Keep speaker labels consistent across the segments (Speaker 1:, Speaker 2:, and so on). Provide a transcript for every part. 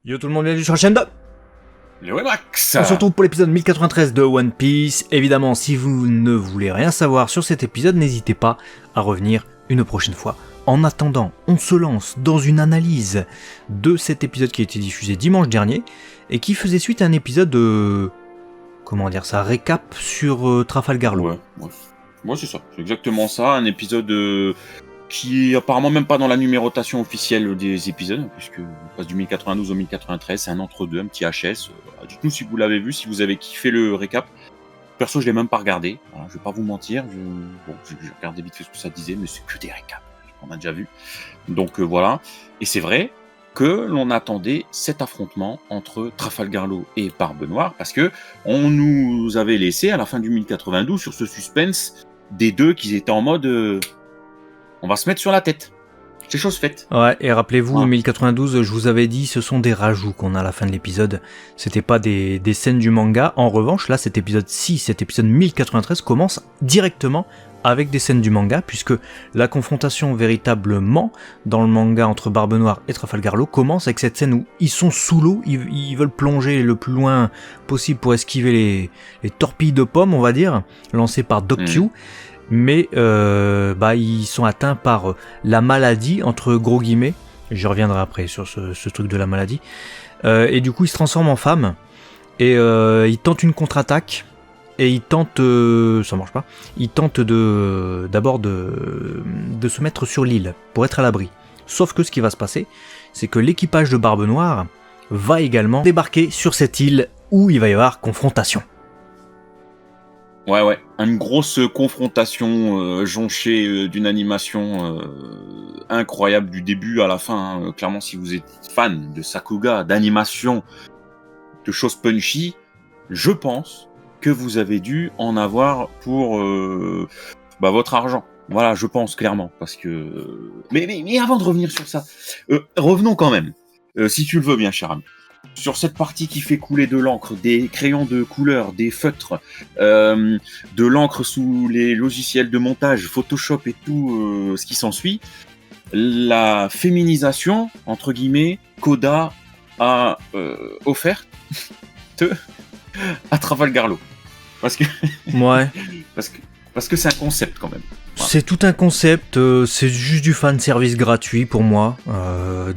Speaker 1: Yo tout le monde, bienvenue sur la chaîne de
Speaker 2: Le Wemax.
Speaker 1: On se retrouve pour l'épisode 1093 de One Piece. Évidemment, si vous ne voulez rien savoir sur cet épisode, n'hésitez pas à revenir une prochaine fois. En attendant, on se lance dans une analyse de cet épisode qui a été diffusé dimanche dernier et qui faisait suite à un épisode de... Comment dire ça, récap sur Trafalgar Law.
Speaker 2: Ouais, c'est ça. C'est exactement ça. Un épisode qui est apparemment même pas dans la numérotation officielle des épisodes, puisque on passe du 1092 au 1093, c'est un entre-deux, un petit HS. Dites-nous si vous l'avez vu, si vous avez kiffé le récap. Perso, je l'ai même pas regardé. Voilà, je vais pas vous mentir. J'ai regardé vite fait ce que ça disait, mais c'est que des récaps. On a déjà vu. Donc voilà. Et c'est vrai que l'on attendait cet affrontement entre Trafalgar Law et Barbe Noire, parce que on nous avait laissé à la fin du 1092 sur ce suspense des deux qui étaient en mode on va se mettre sur la tête. C'est chose faite.
Speaker 1: Ouais, et rappelez-vous, 1092, je vous avais dit, ce sont des rajouts qu'on a à la fin de l'épisode. C'était pas des scènes du manga. En revanche, là, cet épisode 6, cet épisode 1093 commence directement avec des scènes du manga, puisque la confrontation véritablement dans le manga entre Barbe Noire et Trafalgar Law commence avec cette scène où ils sont sous l'eau, ils veulent plonger le plus loin possible pour esquiver les torpilles de pommes, on va dire, lancées par Doc Q. Mais ils sont atteints par la maladie, entre gros guillemets, je reviendrai après sur ce truc de la maladie, et du coup ils se transforment en femmes, et ils tentent une contre-attaque, et ils tentent, ça marche pas, ils tentent d'abord de se mettre sur l'île, pour être à l'abri. Sauf que ce qui va se passer, c'est que l'équipage de Barbe Noire va également débarquer sur cette île, où il va y avoir confrontation.
Speaker 2: Ouais, une grosse confrontation jonchée d'une animation incroyable du début à la fin. Hein. Clairement, si vous êtes fan de Sakuga, d'animation, de choses punchy, je pense que vous avez dû en avoir pour votre argent. Voilà, je pense clairement, parce que. Mais avant de revenir sur ça, revenons quand même, si tu le veux bien, cher ami. Sur cette partie qui fait couler de l'encre, des crayons de couleur, des feutres, de l'encre sous les logiciels de montage, Photoshop et tout ce qui s'ensuit, la féminisation, entre guillemets, Koda a offert à Trafalgar Law. Parce que...
Speaker 1: Ouais.
Speaker 2: Parce que c'est un concept quand même. Voilà.
Speaker 1: C'est tout un concept, c'est juste du fan service gratuit pour moi,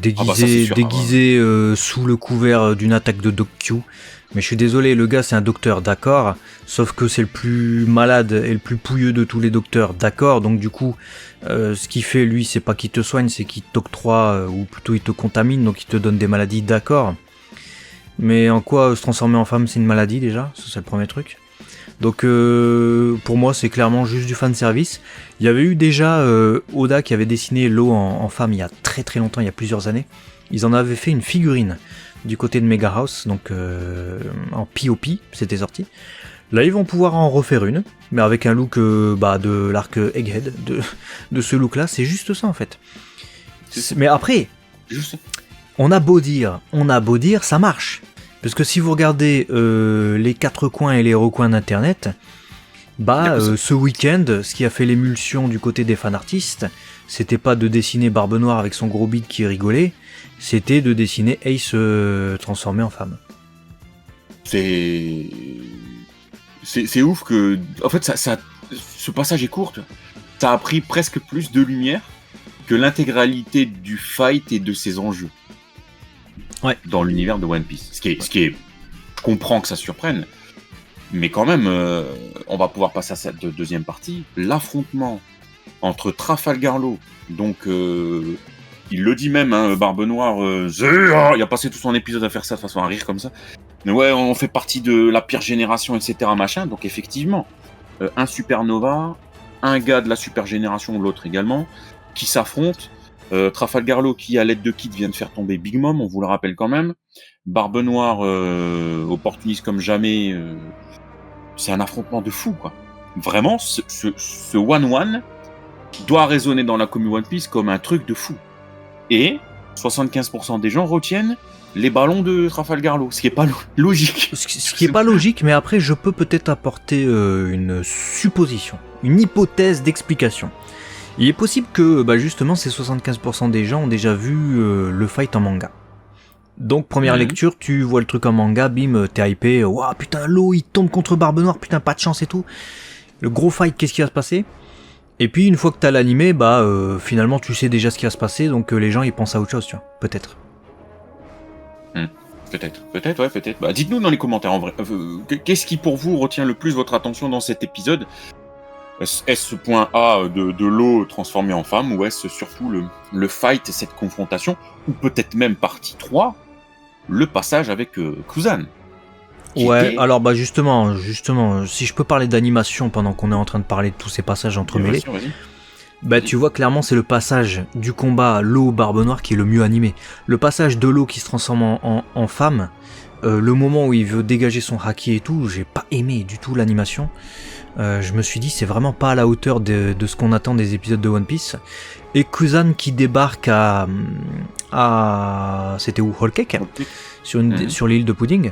Speaker 1: déguisé sous le couvert d'une attaque de Doc Q. Mais je suis désolé, le gars c'est un docteur, d'accord, sauf que c'est le plus malade et le plus pouilleux de tous les docteurs, d'accord, donc du coup, ce qu'il fait lui, c'est pas qu'il te soigne, c'est qu'il t'octroie, ou plutôt il te contamine, donc il te donne des maladies, d'accord. Mais en quoi se transformer en femme c'est une maladie déjà, ça c'est le premier truc. Donc pour moi c'est clairement juste du fanservice. Il y avait eu déjà Oda qui avait dessiné Law en femme il y a très très longtemps, il y a plusieurs années. Ils en avaient fait une figurine du côté de Mega House, donc en POP, c'était sorti. Là ils vont pouvoir en refaire une, mais avec un look de l'arc Egghead, de ce look là, c'est juste ça en fait. Mais après, on a beau dire, ça marche. Parce que si vous regardez les quatre coins et les recoins d'internet, ce week-end, ce qui a fait l'émulsion du côté des fanartistes, c'était pas de dessiner Barbe Noire avec son gros bide qui rigolait, c'était de dessiner Ace transformé en femme.
Speaker 2: C'est ouf que... En fait, ce passage est court. Ça a pris presque plus de lumière que l'intégralité du fight et de ses enjeux. Ouais. Dans l'univers de One Piece. Ce qui est, je comprends que ça surprenne, mais quand même, on va pouvoir passer à cette deuxième partie. L'affrontement entre Trafalgar Law, donc il le dit même, hein, Barbe Noire, il a passé tout son épisode à faire ça de façon à rire comme ça. Mais ouais, on fait partie de la pire génération, etc. machin. Donc effectivement, un supernova, un gars de la super génération, l'autre également, qui s'affrontent. Trafalgar Law qui à l'aide de Kid vient de faire tomber Big Mom, on vous le rappelle quand même. Barbe Noire opportuniste comme jamais, c'est un affrontement de fou quoi. Vraiment, ce one-one doit résonner dans la commu One Piece comme un truc de fou. Et 75% des gens retiennent les ballons de Trafalgar Law, ce qui est pas logique.
Speaker 1: Ce qui est pas logique, mais après je peux peut-être apporter une supposition, une hypothèse d'explication. Il est possible que justement ces 75% des gens ont déjà vu le fight en manga. Donc première lecture, tu vois le truc en manga, bim, t'es hypé, waouh putain l'eau il tombe contre Barbe Noire, putain pas de chance et tout. Le gros fight, qu'est-ce qui va se passer? Et puis une fois que t'as l'animé, finalement tu sais déjà ce qui va se passer, donc les gens ils pensent à autre chose, tu vois, peut-être.
Speaker 2: Peut-être. Bah, dites-nous dans les commentaires en vrai, qu'est-ce qui pour vous retient le plus votre attention dans cet épisode? Est-ce ce point A de l'eau transformée en femme, ou est-ce surtout le fight, cette confrontation, ou peut-être même partie 3, le passage avec Kuzan?
Speaker 1: Ouais, alors justement, si je peux parler d'animation pendant qu'on est en train de parler de tous ces passages entremêlés, tu vois clairement c'est le passage du combat l'eau Barbe Noire qui est le mieux animé. Le passage de l'eau qui se transforme en femme, le moment où il veut dégager son haki et tout, j'ai pas aimé du tout l'animation. Je me suis dit c'est vraiment pas à la hauteur de ce qu'on attend des épisodes de One Piece. Et Kuzan qui débarque à c'était où, Whole Cake, sur l'île de Pudding.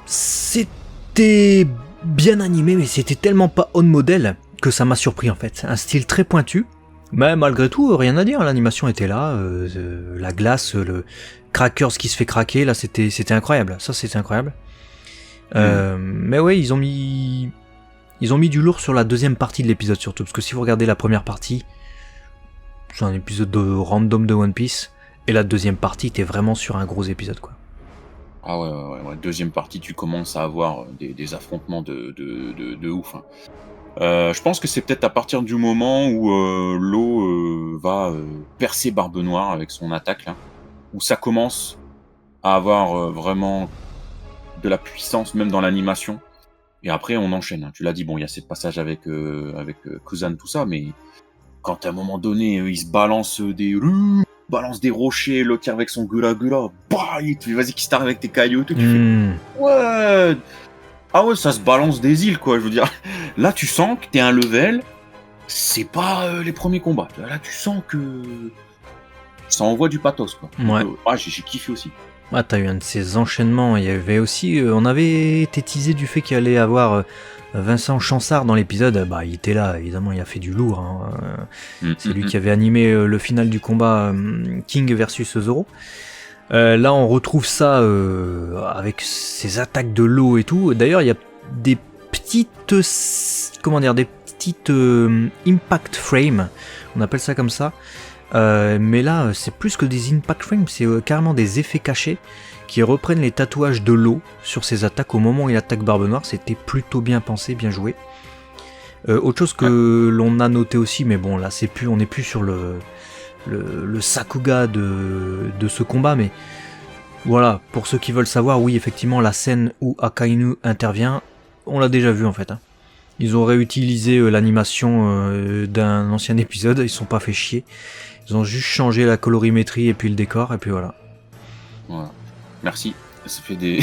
Speaker 1: C'était bien animé, mais c'était tellement pas on model que ça m'a surpris en fait. Un style très pointu, mais malgré tout, rien à dire, l'animation était là, la glace, le Crackers qui se fait craquer, là c'était incroyable, ça c'était incroyable. Mais ouais, ils ont mis du lourd sur la deuxième partie de l'épisode surtout, parce que si vous regardez la première partie, c'est un épisode de random de One Piece, et la deuxième partie, t'es vraiment sur un gros épisode quoi.
Speaker 2: Ah ouais. Deuxième partie, tu commences à avoir des affrontements de ouf. Hein. Je pense que c'est peut-être à partir du moment où l'eau va percer Barbe Noire avec son attaque, là, où ça commence à avoir vraiment de la puissance, même dans l'animation. Et après, on enchaîne. Hein. Tu l'as dit, bon, il y a ces passages avec Kuzan, tout ça, mais quand à un moment donné, il se balance des rochers, l'autre qui avec son gula, bah, vas-y qui start avec tes cailloux, tout, tu fais ouais, ah ouais, ça se balance des îles quoi, je veux dire. Là tu sens que t'es un level, c'est pas les premiers combats. Là tu sens que ça envoie du pathos quoi.
Speaker 1: Ouais.
Speaker 2: Donc, j'ai kiffé aussi.
Speaker 1: Ah, t'as eu un de ces enchaînements. Il y avait aussi, on avait été teasé du fait qu'il allait avoir Vincent Chansard dans l'épisode. Bah, il était là, évidemment, il a fait du lourd. Hein. C'est lui qui avait animé le final du combat King versus Zoro. Là, on retrouve ça avec ses attaques de l'eau et tout. D'ailleurs, il y a des petites, impact frames. On appelle ça comme ça. Mais là, c'est plus que des impact frames, c'est carrément des effets cachés qui reprennent les tatouages de l'eau sur ses attaques au moment où il attaque Barbe Noire. C'était plutôt bien pensé, bien joué. Autre chose que l'on a noté aussi, mais bon, là, on n'est plus sur le Sakuga de ce combat, mais voilà, pour ceux qui veulent savoir, oui, effectivement, la scène où Akainu intervient, on l'a déjà vu en fait. Hein. Ils ont réutilisé l'animation d'un ancien épisode, ils se sont pas fait chier. Ils ont juste changé la colorimétrie et puis le décor, et puis voilà.
Speaker 2: Voilà. Merci, ça fait des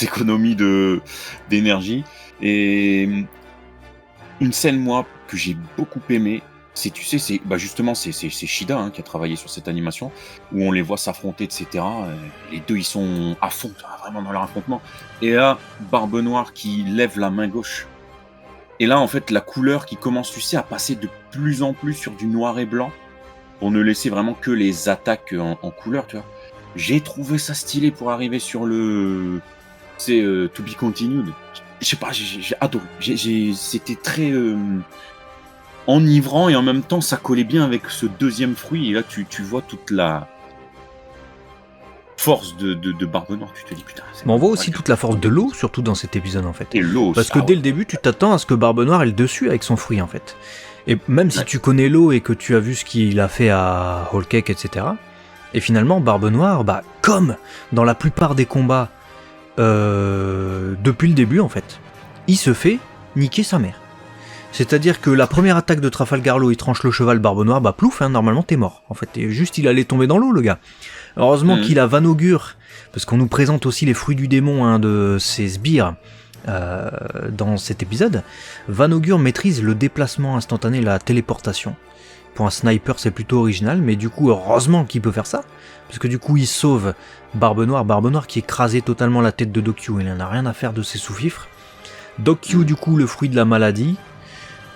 Speaker 2: économies d'énergie. Et une scène, moi, que j'ai beaucoup aimé, c'est justement c'est Shida hein, qui a travaillé sur cette animation, où on les voit s'affronter, etc. Les deux, ils sont à fond, vraiment dans leur affrontement. Et là, Barbe Noire qui lève la main gauche. Et là, en fait, la couleur qui commence, tu sais, à passer de plus en plus sur du noir et blanc, pour ne laisser vraiment que les attaques en couleur, tu vois. J'ai trouvé ça stylé pour arriver sur le... C'est To Be Continued. Je sais pas, j'ai adoré. C'était très enivrant, et en même temps, ça collait bien avec ce deuxième fruit. Et là, tu vois toute la force de Barbe Noire. Tu te dis, putain...
Speaker 1: Mais on voit aussi toute la force de l'eau, surtout dans cet épisode, en fait.
Speaker 2: Et l'eau,
Speaker 1: parce que dès le début, tu t'attends à ce que Barbe Noire ait le dessus avec son fruit, en fait. Et même si tu connais l'eau et que tu as vu ce qu'il a fait à Whole Cake, etc., et finalement, Barbe Noire, comme dans la plupart des combats depuis le début, en fait, il se fait niquer sa mère. C'est-à-dire que la première attaque de Trafalgar Law, il tranche le cheval Barbe Noire, plouf, hein, normalement t'es mort. En fait, juste il allait tomber dans l'eau, le gars. Heureusement qu'il a Van Augure, parce qu'on nous présente aussi les fruits du démon hein, de ces sbires dans cet épisode. Van Augure maîtrise le déplacement instantané, la téléportation. Pour un sniper, c'est plutôt original, mais du coup, heureusement qu'il peut faire ça, parce que du coup, il sauve Barbe Noire qui écrasait totalement la tête de Dokkyu, il n'en a rien à faire de ses sous-fifres. Dokkyu, du coup, le fruit de la maladie,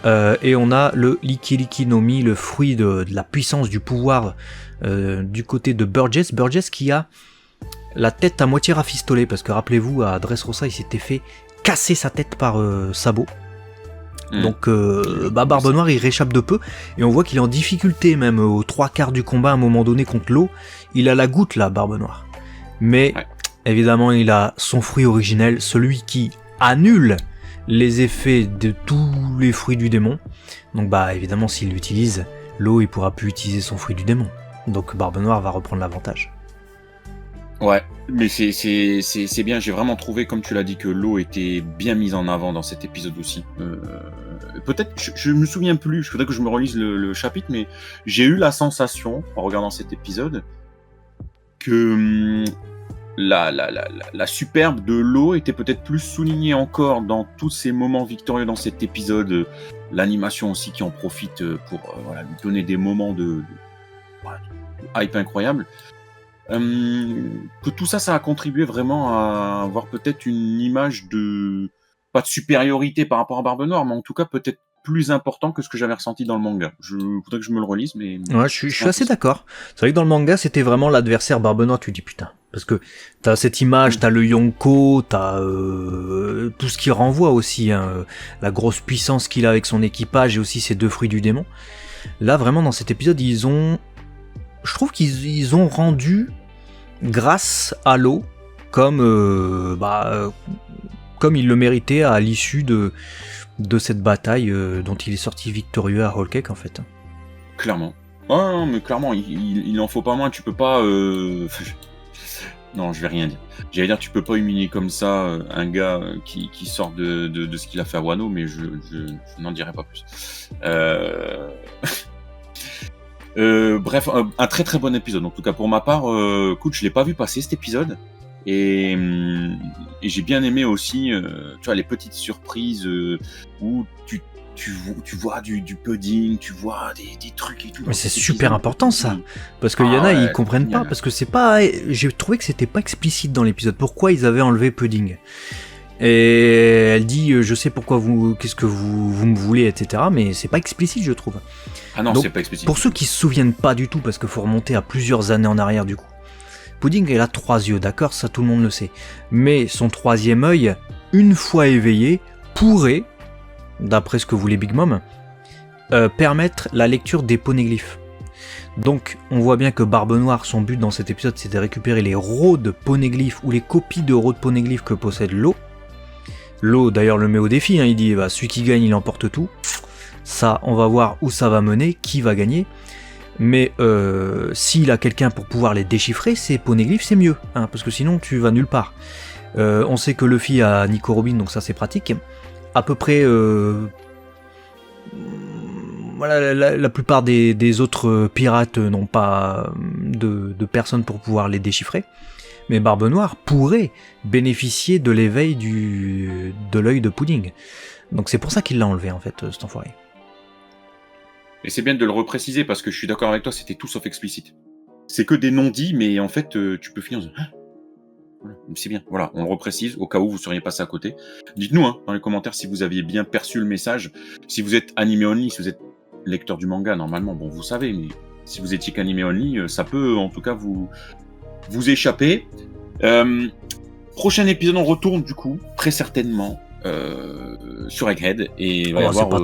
Speaker 1: Et on a le Licky no Mi, le fruit de la puissance du pouvoir du côté de Burgess. Burgess qui a la tête à moitié rafistolée, parce que rappelez-vous, à Dressrosa, il s'était fait casser sa tête par Sabo. Donc Barbe Noire il réchappe de peu et on voit qu'il est en difficulté même aux 3/4 du combat à un moment donné contre l'eau. Il a la goutte là, Barbe Noire. Mais évidemment il a son fruit originel, celui qui annule les effets de tous les fruits du démon. Donc bah évidemment s'il l'utilise, l'eau il pourra plus utiliser son fruit du démon. Donc Barbe Noire va reprendre l'avantage.
Speaker 2: Ouais, mais c'est bien, j'ai vraiment trouvé, comme tu l'as dit, que l'eau était bien mise en avant dans cet épisode aussi. Peut-être, je me souviens plus, il faudrait que je me relise le chapitre, mais j'ai eu la sensation, en regardant cet épisode, que la superbe de l'eau était peut-être plus soulignée encore dans tous ces moments victorieux dans cet épisode. L'animation aussi qui en profite pour lui donner des moments de hype incroyable. Que tout ça a contribué vraiment à avoir peut-être une image de, pas de supériorité par rapport à Barbe Noire, mais en tout cas peut-être plus important que ce que j'avais ressenti dans le manga. Faudrait que je me le relise, mais...
Speaker 1: Ouais, je suis assez d'accord. C'est vrai que dans le manga, c'était vraiment l'adversaire Barbe Noire, tu dis putain. Parce que t'as cette image, t'as le Yonko, t'as tout ce qui renvoie aussi, hein, la grosse puissance qu'il a avec son équipage et aussi ses 2 fruits du démon. Là, vraiment, dans cet épisode, je trouve qu'ils ont rendu, grâce à l'eau, comme il le méritait à l'issue de cette bataille dont il est sorti victorieux à Whole Cake en fait.
Speaker 2: Clairement. Non, mais clairement, il en faut pas moins, tu peux pas... Non, je vais rien dire. J'allais dire, tu peux pas humilier comme ça un gars qui sort de ce qu'il a fait à Wano, mais je n'en dirai pas plus. Bref, un très très bon épisode. En tout cas, pour ma part, écoute, je l'ai pas vu passer cet épisode. Et j'ai bien aimé aussi, tu vois, les petites surprises où tu vois du pudding, tu vois des trucs et tout.
Speaker 1: Mais c'est super important ça, parce qu'il y en a, ils comprennent pas, parce que c'est pas, j'ai trouvé que c'était pas explicite dans l'épisode. Pourquoi ils avaient enlevé pudding? Et elle dit, je sais pourquoi qu'est-ce que vous me voulez, etc. Mais c'est pas explicite, je trouve.
Speaker 2: Ah non,
Speaker 1: donc,
Speaker 2: c'est pas explicite.
Speaker 1: Pour ceux qui se souviennent pas du tout, parce qu'il faut remonter à plusieurs années en arrière du coup. Pudding, elle a 3 yeux, d'accord, ça tout le monde le sait. Mais son 3e œil, une fois éveillé, pourrait, d'après ce que voulait Big Mom, permettre la lecture des poneglyphes. Donc on voit bien que Barbe Noire, son but dans cet épisode, c'est de récupérer les road poneglyphes ou les copies de road poneglyphes que possède l'eau. L'eau d'ailleurs le met au défi, hein, il dit celui qui gagne il emporte tout. Ça, on va voir où ça va mener, qui va gagner. Mais s'il a quelqu'un pour pouvoir les déchiffrer, ces poneglyphes, c'est mieux, hein, parce que sinon tu vas nulle part. On sait que Luffy a Nico Robin, donc ça c'est pratique. À peu près, voilà, la plupart des autres pirates n'ont pas de personnes pour pouvoir les déchiffrer. Mais Barbe Noire pourrait bénéficier de l'éveil de l'œil de Pudding. Donc c'est pour ça qu'il l'a enlevé en fait, cet enfoiré.
Speaker 2: Et c'est bien de le repréciser parce que je suis d'accord avec toi, c'était tout sauf explicite. C'est que des non-dits, mais en fait, tu peux finir en disant, voilà, c'est bien. Voilà, on le reprécise au cas où vous seriez passé à côté. Dites-nous dans les commentaires si vous aviez bien perçu le message. Si vous êtes animé only, si vous êtes lecteur du manga, normalement, bon, vous savez, mais si vous étiez qu'animé only, ça peut en tout cas vous échapper. Prochain épisode, on retourne du coup, très certainement, sur Egghead, et il va y avoir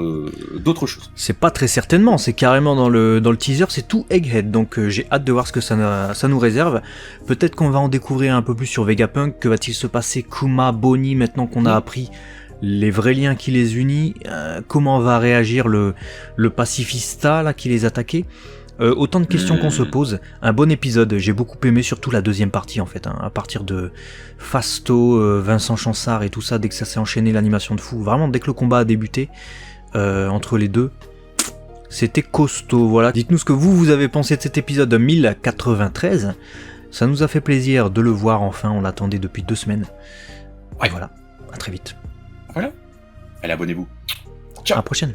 Speaker 2: d'autres choses.
Speaker 1: C'est pas très certainement, c'est carrément dans le teaser, c'est tout Egghead, donc j'ai hâte de voir ce que ça nous réserve. Peut-être qu'on va en découvrir un peu plus sur Vegapunk, que va-t-il se passer Kuma, Bonnie, maintenant qu'on a appris les vrais liens qui les unissent, comment va réagir le pacifista là, qui les attaquait. Autant de questions qu'on se pose. Un bon épisode, j'ai beaucoup aimé, surtout la deuxième partie en fait, hein, à partir de Fasto, Vincent Chansard et tout ça, dès que ça s'est enchaîné, l'animation de fou, vraiment dès que le combat a débuté entre les deux, c'était costaud. Voilà, dites-nous ce que vous avez pensé de cet épisode 1093, ça nous a fait plaisir de le voir enfin, on l'attendait depuis 2 semaines. Ouais. Et voilà, à très vite.
Speaker 2: Voilà, allez, abonnez-vous. Ciao.
Speaker 1: À la prochaine.